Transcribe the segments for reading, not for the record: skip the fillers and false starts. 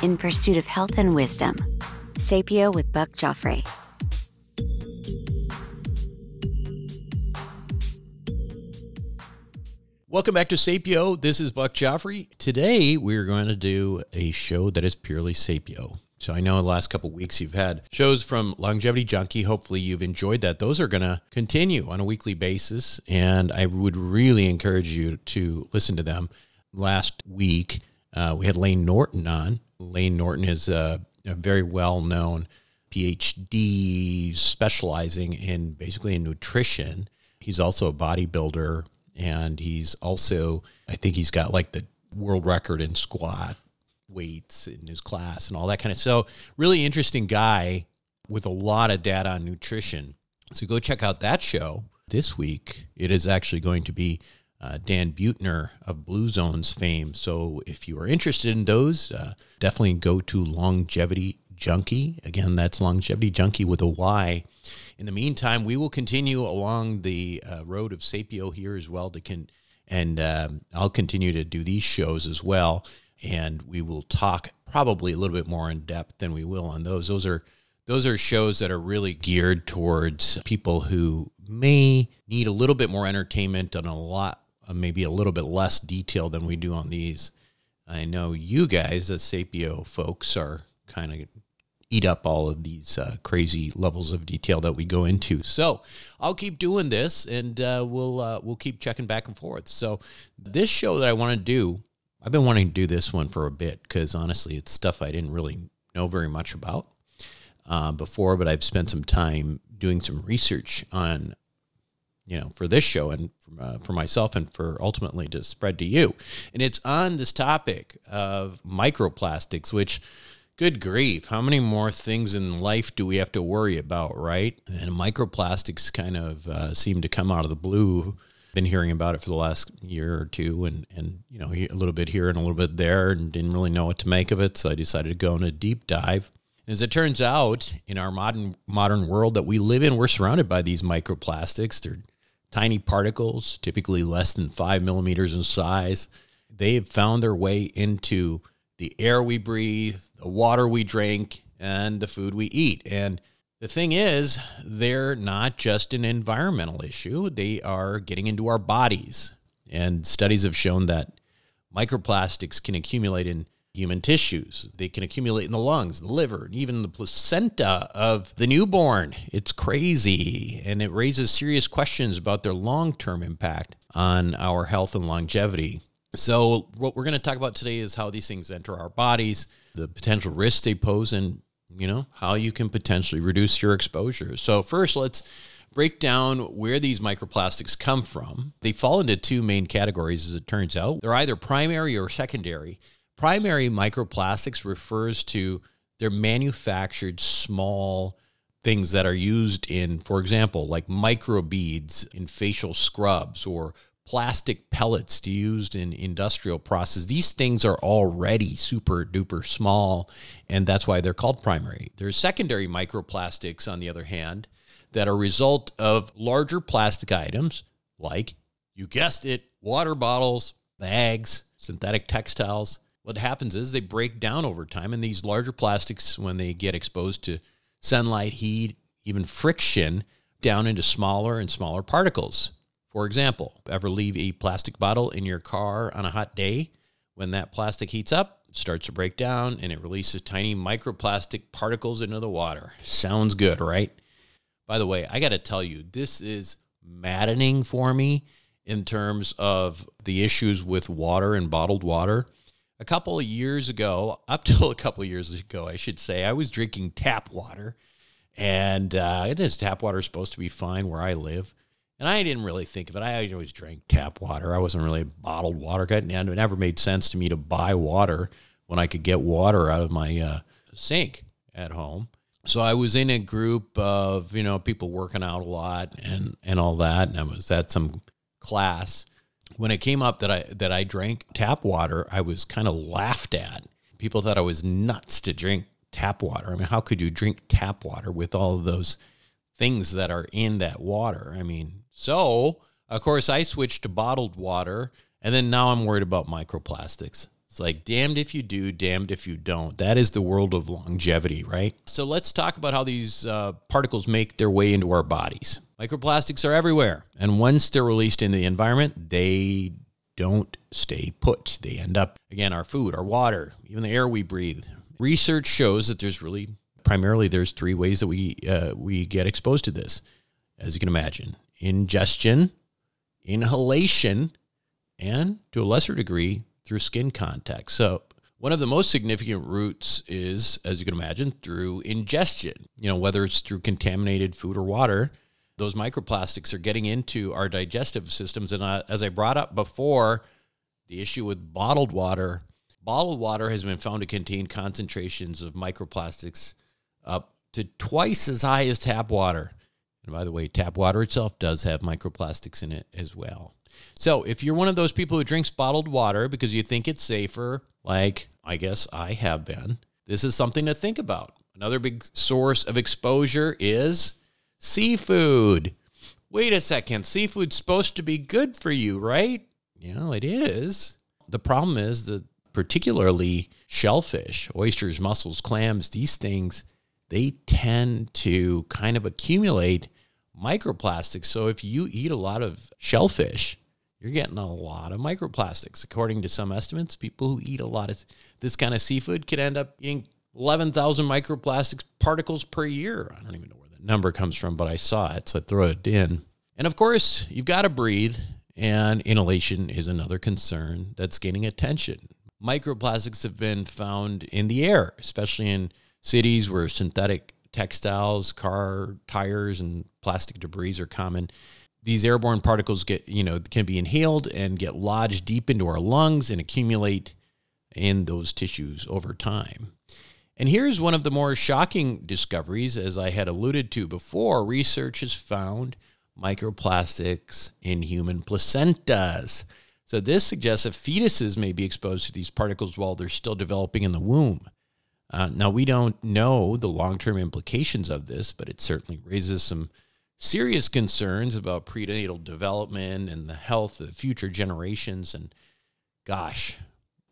in pursuit of health and wisdom. Sapio with Buck Joffrey. Welcome back to Sapio. This is Buck Joffrey. Today, we're going to do a show that is purely Sapio. So I know the last couple of weeks you've had shows from Longevity Junkie. Hopefully you've enjoyed that. Those are going to continue on a weekly basis, and I would really encourage you to listen to them. Last week, we had Lane Norton on. Lane Norton is a very well-known PhD specializing in basically in nutrition. He's also a bodybuilder, and he's also, I think he's got like the world record in squat weights in his class and all that kind of. So really interesting guy with a lot of data on nutrition. So go check out that show. This week, it is actually going to be Dan Buettner of Blue Zones fame. So if you are interested in those, definitely go to Longevity Junkie. Again, that's Longevity Junkie with a Y. In the meantime, we will continue along the road of Sapio here as well. I'll continue to do these shows as well, and we will talk probably a little bit more in depth than we will on those. Those are shows that are really geared towards people who may need a little bit more entertainment and maybe a little bit less detail than we do on these. I know you guys, the Sapio folks, are kind of eat up all of these crazy levels of detail that we go into. So I'll keep doing this, and we'll keep checking back and forth. So this show that I want to do, I've been wanting to do this one for a bit because honestly, it's stuff I didn't really know very much about before, but I've spent some time doing some research on, for this show and for myself and for ultimately to spread to you. And it's on this topic of microplastics, which, good grief, how many more things in life do we have to worry about, right? And microplastics kind of seem to come out of the blue. Been hearing about it for the last year or two, and a little bit here and a little bit there, and didn't really know what to make of it, so I decided to go on a deep dive. As it turns out, in our modern world that we live in, we're surrounded by these microplastics. They're tiny particles, typically less than 5 millimeters in size. They've found their way into the air we breathe, the water we drink, and the food we eat. And the thing is, they're not just an environmental issue. They are getting into our bodies. And studies have shown that microplastics can accumulate in human tissues. They can accumulate in the lungs, the liver, and even the placenta of the newborn. It's crazy, and it raises serious questions about their long-term impact on our health and longevity. So what we're going to talk about today is how these things enter our bodies, the potential risks they pose, and how you can potentially reduce your exposure. So first, let's break down where these microplastics come from. They fall into two main categories, as it turns out. They're either primary or secondary. Primary microplastics refers to they're manufactured small things that are used in, for example, like microbeads in facial scrubs or plastic pellets used in industrial processes. These things are already super duper small, and that's why they're called primary. There's secondary microplastics, on the other hand, that are a result of larger plastic items like, you guessed it, water bottles, bags, synthetic textiles. What happens is they break down over time, and these larger plastics, when they get exposed to sunlight, heat, even friction, down into smaller and smaller particles. For example, ever leave a plastic bottle in your car on a hot day? When that plastic heats up, it starts to break down, and it releases tiny microplastic particles into the water. Sounds good, right? By the way, I got to tell you, this is maddening for me in terms of the issues with water and bottled water. Up till a couple of years ago, I should say, I was drinking tap water, and this tap water is supposed to be fine where I live. And I didn't really think of it. I always drank tap water. I wasn't really a bottled water guy. And it never made sense to me to buy water when I could get water out of my sink at home. So I was in a group of, people working out a lot and all that. And I was at some class. When it came up that I drank tap water, I was kind of laughed at. People thought I was nuts to drink tap water. I mean, how could you drink tap water with all of those things that are in that water? I mean, so of course I switched to bottled water, and then now I'm worried about microplastics. It's like damned if you do, damned if you don't. That is the world of longevity, right? So let's talk about how these particles make their way into our bodies. Microplastics are everywhere, and once they're released into the environment, they don't stay put. They end up, again, our food, our water, even the air we breathe. Research shows that there's three ways that we get exposed to this, as you can imagine: ingestion, inhalation, and to a lesser degree, through skin contact. So one of the most significant routes is, as you can imagine, through ingestion. Whether it's through contaminated food or water, those microplastics are getting into our digestive systems. And as I brought up before, the issue with bottled water has been found to contain concentrations of microplastics up to twice as high as tap water. And by the way, tap water itself does have microplastics in it as well. So if you're one of those people who drinks bottled water because you think it's safer, like I guess I have been, this is something to think about. Another big source of exposure is seafood. Wait a second, seafood's supposed to be good for you, right? It is. The problem is that particularly shellfish, oysters, mussels, clams, these things, they tend to kind of accumulate microplastics. So if you eat a lot of shellfish, you're getting a lot of microplastics. According to some estimates, people who eat a lot of this kind of seafood could end up eating 11,000 microplastics particles per year. I don't even know where that number comes from, but I saw it, so I throw it in. And of course, you've got to breathe, and inhalation is another concern that's gaining attention. Microplastics have been found in the air, especially in cities where synthetic textiles, car tires, and plastic debris are common. These airborne particles can be inhaled and get lodged deep into our lungs and accumulate in those tissues over time. And here's one of the more shocking discoveries. As I had alluded to before, research has found microplastics in human placentas. So this suggests that fetuses may be exposed to these particles while they're still developing in the womb. Now, we don't know the long-term implications of this, but it certainly raises some serious concerns about prenatal development and the health of future generations. And gosh,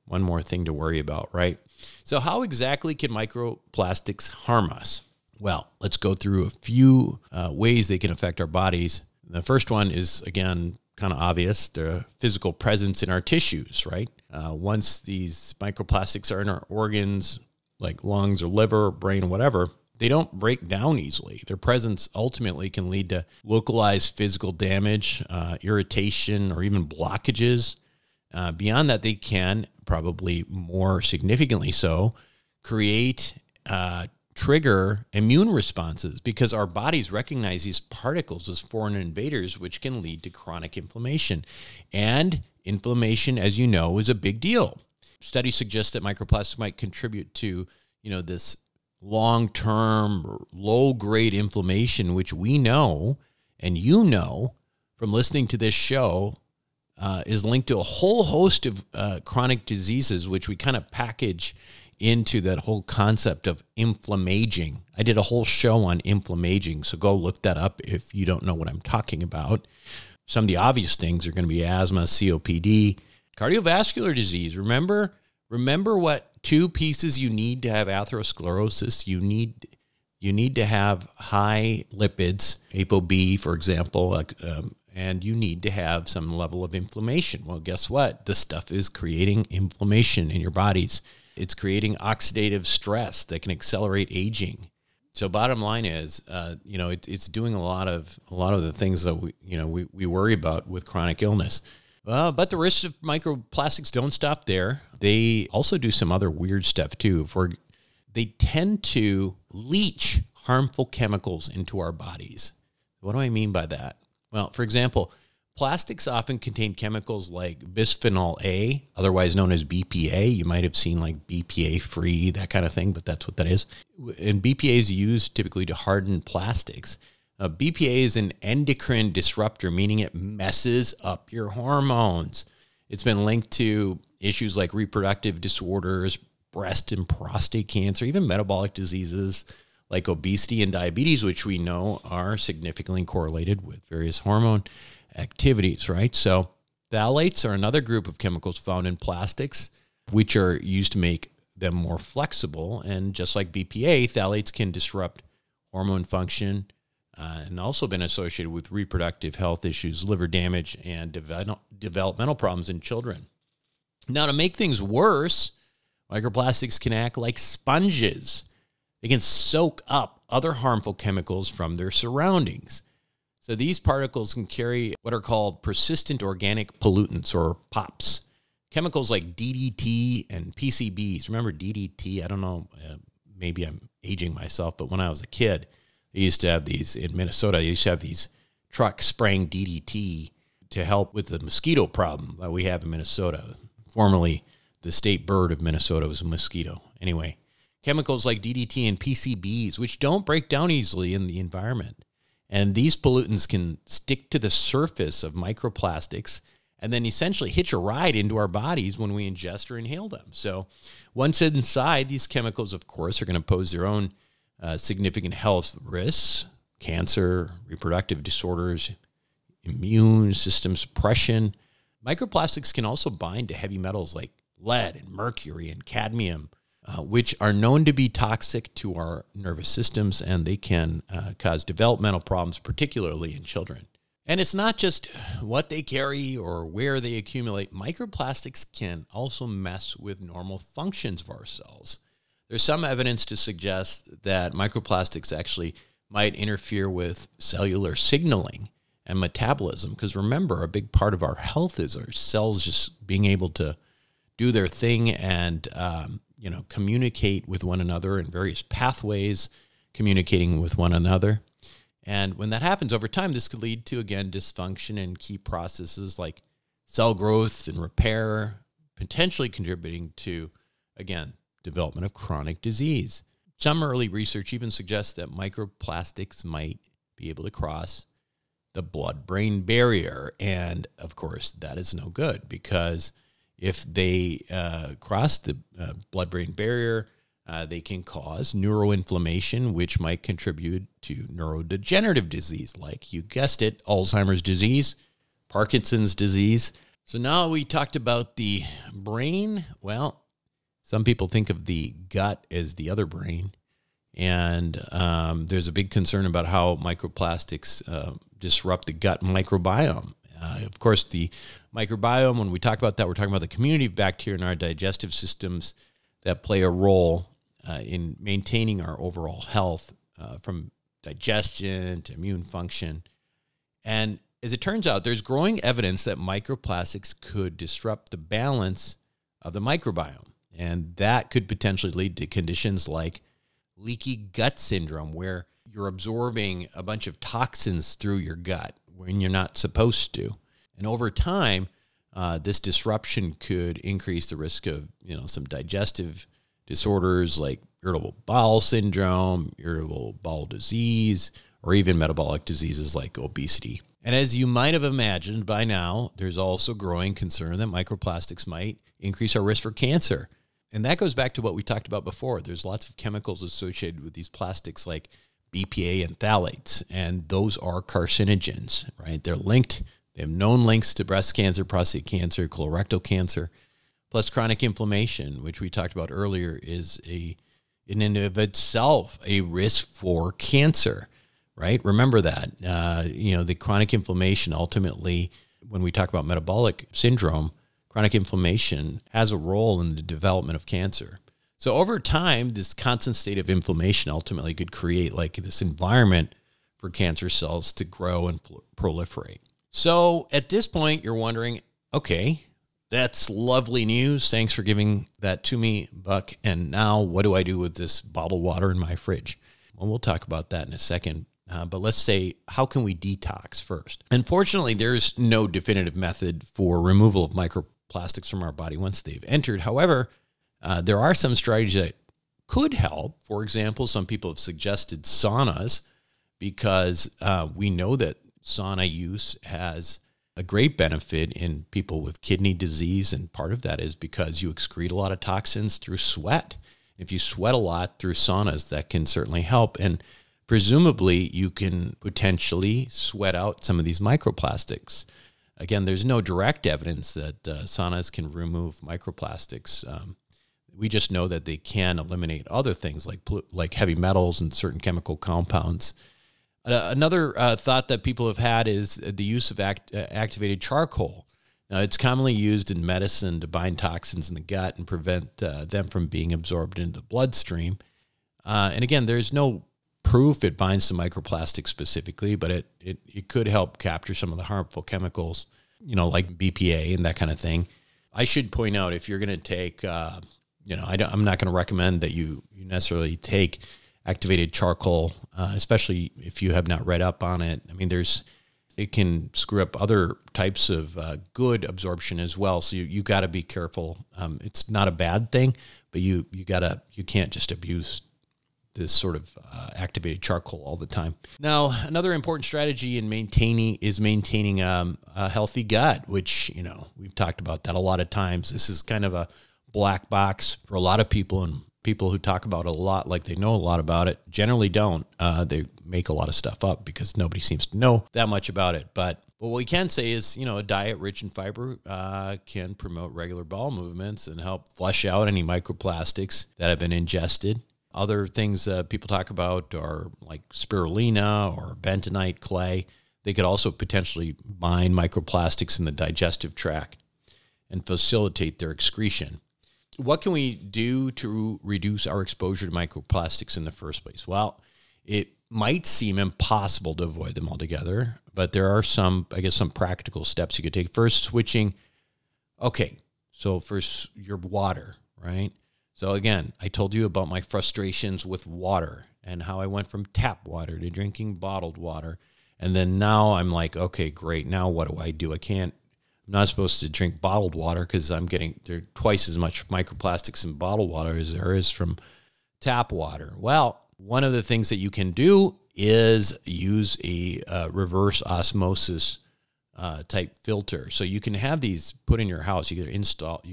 one more thing to worry about, right? So how exactly can microplastics harm us? Well, let's go through a few ways they can affect our bodies. The first one is, again, kind of obvious, the physical presence in our tissues, right? Once these microplastics are in our organs, like lungs or liver, or brain, or whatever, they don't break down easily. Their presence ultimately can lead to localized physical damage, irritation, or even blockages. Beyond that, they can, probably more significantly so, trigger immune responses because our bodies recognize these particles as foreign invaders, which can lead to chronic inflammation. And inflammation, as you know, is a big deal. Studies suggest that microplastics might contribute to, this long-term, low-grade inflammation, which we know, and you know, from listening to this show, is linked to a whole host of chronic diseases, which we kind of package into that whole concept of inflammaging. I did a whole show on inflammaging, so go look that up if you don't know what I'm talking about. Some of the obvious things are going to be asthma, COPD, cardiovascular disease. Remember what two pieces you need to have atherosclerosis. You need to have high lipids, ApoB, for example, and you need to have some level of inflammation. Well, guess what? This stuff is creating inflammation in your bodies. It's creating oxidative stress that can accelerate aging. So bottom line is, it's doing a lot of the things that we worry about with chronic illness. But the risks of microplastics don't stop there. They also do some other weird stuff too. They tend to leach harmful chemicals into our bodies. What do I mean by that? Well, for example, plastics often contain chemicals like bisphenol A, otherwise known as BPA. You might have seen like BPA free, that kind of thing, but that's what that is. And BPA is used typically to harden plastics. BPA is an endocrine disruptor, meaning it messes up your hormones. It's been linked to issues like reproductive disorders, breast and prostate cancer, even metabolic diseases like obesity and diabetes, which we know are significantly correlated with various hormone activities, right? So phthalates are another group of chemicals found in plastics. which are used to make them more flexible. And just like BPA, phthalates can disrupt hormone function and also been associated with reproductive health issues, liver damage, and developmental problems in children. Now, to make things worse, microplastics can act like sponges. They can soak up other harmful chemicals from their surroundings. So these particles can carry what are called persistent organic pollutants, or POPs. Chemicals like DDT and PCBs. Remember DDT? I don't know, maybe I'm aging myself, but when I was a kid, they used to have these, in Minnesota, they used to have these trucks spraying DDT to help with the mosquito problem that we have in Minnesota. Formerly, the state bird of Minnesota was a mosquito. Anyway, chemicals like DDT and PCBs, which don't break down easily in the environment. And these pollutants can stick to the surface of microplastics and then essentially hitch a ride into our bodies when we ingest or inhale them. So once inside, these chemicals, of course, are going to pose their own significant health risks: cancer, reproductive disorders, immune system suppression. Microplastics can also bind to heavy metals like lead and mercury and cadmium, which are known to be toxic to our nervous systems, and they can cause developmental problems, particularly in children. And it's not just what they carry or where they accumulate. Microplastics can also mess with normal functions of our cells. There's some evidence to suggest that microplastics actually might interfere with cellular signaling and metabolism, because remember, a big part of our health is our cells just being able to do their thing and communicate with one another in various pathways, communicating with one another. And when that happens over time, this could lead to, again, dysfunction in key processes like cell growth and repair, potentially contributing to, again, development of chronic disease. Some early research even suggests that microplastics might be able to cross the blood-brain barrier. And, of course, that is no good, because if they cross the blood-brain barrier, they can cause neuroinflammation, which might contribute to neurodegenerative disease, like, you guessed it, Alzheimer's disease, Parkinson's disease. So now we talked about the brain. Well, some people think of the gut as the other brain. And there's a big concern about how microplastics disrupt the gut microbiome. Of course, the microbiome, when we talk about that, we're talking about the community of bacteria in our digestive systems that play a role in maintaining our overall health, from digestion to immune function. And as it turns out, there's growing evidence that microplastics could disrupt the balance of the microbiome. And that could potentially lead to conditions like leaky gut syndrome, where you're absorbing a bunch of toxins through your gut when you're not supposed to. And over time, this disruption could increase the risk of, some digestive disorders like irritable bowel syndrome, irritable bowel disease, or even metabolic diseases like obesity. And as you might have imagined by now, there's also growing concern that microplastics might increase our risk for cancer. And that goes back to what we talked about before. There's lots of chemicals associated with these plastics like BPA and phthalates, and those are carcinogens, right? They're linked. They have known links to breast cancer, prostate cancer, colorectal cancer, plus chronic inflammation, which we talked about earlier, is in and of itself a risk for cancer, right? Remember that. The chronic inflammation ultimately, when we talk about metabolic syndrome, chronic inflammation has a role in the development of cancer. So over time, this constant state of inflammation ultimately could create like this environment for cancer cells to grow and proliferate. So at this point, you're wondering, okay, that's lovely news. Thanks for giving that to me, Buck. And now what do I do with this bottled water in my fridge? Well, we'll talk about that in a second. But let's say, how can we detox first? Unfortunately, there's no definitive method for removal of microplastics from our body once they've entered. However, there are some strategies that could help. For example, some people have suggested saunas, because we know that sauna use has a great benefit in people with kidney disease, and part of that is because you excrete a lot of toxins through sweat. If you sweat a lot through saunas, that can certainly help, and presumably you can potentially sweat out some of these microplastics. Again, there's no direct evidence that saunas can remove microplastics. We just know that they can eliminate other things like heavy metals and certain chemical compounds. Another thought that people have had is the use of activated charcoal. Now, it's commonly used in medicine to bind toxins in the gut and prevent them from being absorbed into the bloodstream. And again, there's no proof it binds to microplastics specifically, but it could help capture some of the harmful chemicals, like BPA and that kind of thing. I should point out, if you're going to take, I'm not going to recommend that you necessarily take activated charcoal, especially if you have not read up on it. I mean, it can screw up other types of good absorption as well. So you got to be careful. It's not a bad thing, but you can't just abuse this sort of activated charcoal all the time. Now, another important strategy in maintaining a healthy gut, which, we've talked about that a lot of times. This is kind of a black box for a lot of people, and people who talk about it a lot, like they know a lot about it, generally don't. They make a lot of stuff up because nobody seems to know that much about it. But what we can say is, a diet rich in fiber can promote regular bowel movements and help flush out any microplastics that have been ingested. Other things people talk about are like spirulina or bentonite clay. They could also potentially bind microplastics in the digestive tract and facilitate their excretion. What can we do to reduce our exposure to microplastics in the first place? Well, it might seem impossible to avoid them altogether, but there are some practical steps you could take. First, switching. Okay, so first, your water, right? So again, I told you about my frustrations with water and how I went from tap water to drinking bottled water. And then now I'm like, okay, great. Now what do? I'm not supposed to drink bottled water because there are twice as much microplastics in bottled water as there is from tap water. Well, one of the things that you can do is use a reverse osmosis type filter. So you can have these put in your house. You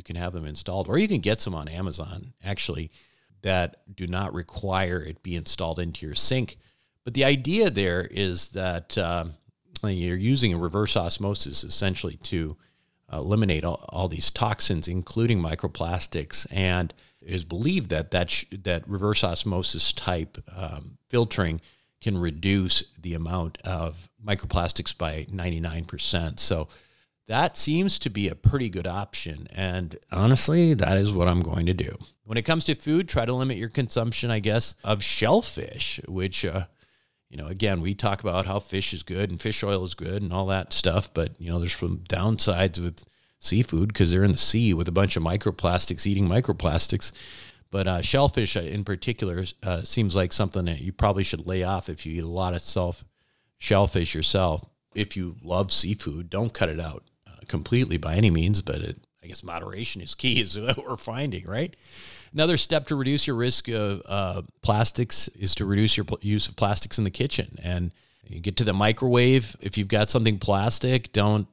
can have them installed, or you can get some on Amazon, actually, that do not require it be installed into your sink. But the idea there is that you're using a reverse osmosis essentially to eliminate all these toxins, including microplastics. And it is believed that reverse osmosis type filtering can reduce the amount of microplastics by 99%. So that seems to be a pretty good option. And honestly, that is what I'm going to do. When it comes to food, try to limit your consumption, I guess, of shellfish, which, again, we talk about how fish is good and fish oil is good and all that stuff. But, there's some downsides with seafood because they're in the sea with a bunch of microplastics eating microplastics. But shellfish in particular seems like something that you probably should lay off if you eat a lot of shellfish yourself. If you love seafood, don't cut it out completely by any means, but I guess moderation is key, is what we're finding, right? Another step to reduce your risk of plastics is to reduce your use of plastics in the kitchen. And you get to the microwave. If you've got something plastic, don't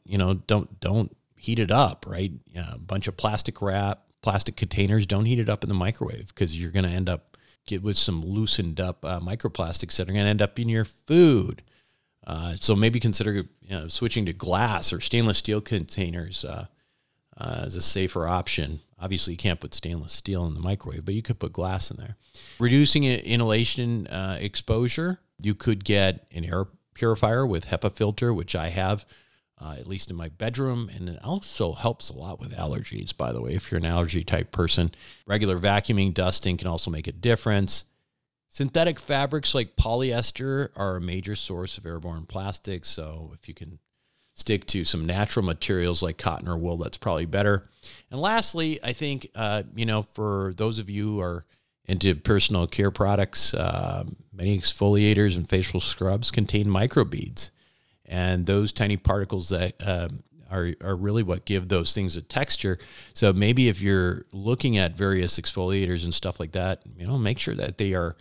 heat it up, right? A bunch of plastic containers, don't heat it up in the microwave because you're going to end up with some loosened up microplastics that are going to end up in your food. So maybe consider switching to glass or stainless steel containers as a safer option. Obviously, you can't put stainless steel in the microwave, but you could put glass in there. Reducing inhalation exposure, you could get an air purifier with HEPA filter, which I have, at least in my bedroom, and it also helps a lot with allergies, by the way, if you're an allergy type person. Regular vacuuming, dusting can also make a difference. Synthetic fabrics like polyester are a major source of airborne plastics, so if you can stick to some natural materials like cotton or wool, that's probably better. And lastly, I think, for those of you who are into personal care products, many exfoliators and facial scrubs contain microbeads. And those tiny particles that are really what give those things a texture. So maybe if you're looking at various exfoliators and stuff like that, make sure that they are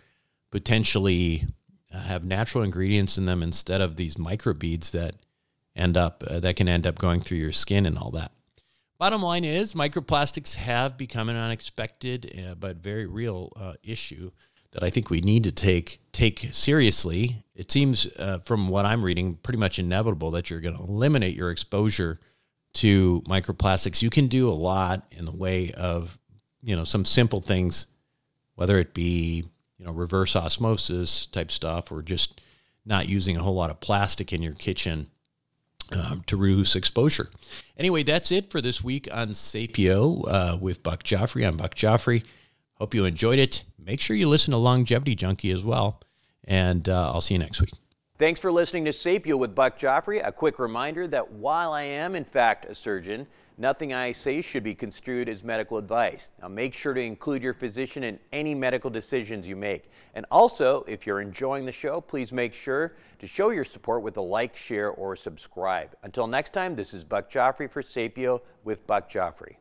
potentially have natural ingredients in them instead of these microbeads that can end up going through your skin and all that. Bottom line is, microplastics have become an unexpected but very real issue that I think we need to take seriously. It seems from what I'm reading pretty much inevitable that you're going to eliminate your exposure to microplastics. You can do a lot in the way of, some simple things, whether it be, reverse osmosis type stuff or just not using a whole lot of plastic in your kitchen to reduce exposure. Anyway, that's it for this week on Sapio with Buck Joffrey. I'm Buck Joffrey. Hope you enjoyed it. Make sure you listen to Longevity Junkie as well, and I'll see you next week. Thanks for listening to Sapio with Buck Joffrey. A quick reminder that while I am, in fact, a surgeon, nothing I say should be construed as medical advice. Now, make sure to include your physician in any medical decisions you make. And also, if you're enjoying the show, please make sure to show your support with a like, share, or subscribe. Until next time, this is Buck Joffrey for Sapio with Buck Joffrey.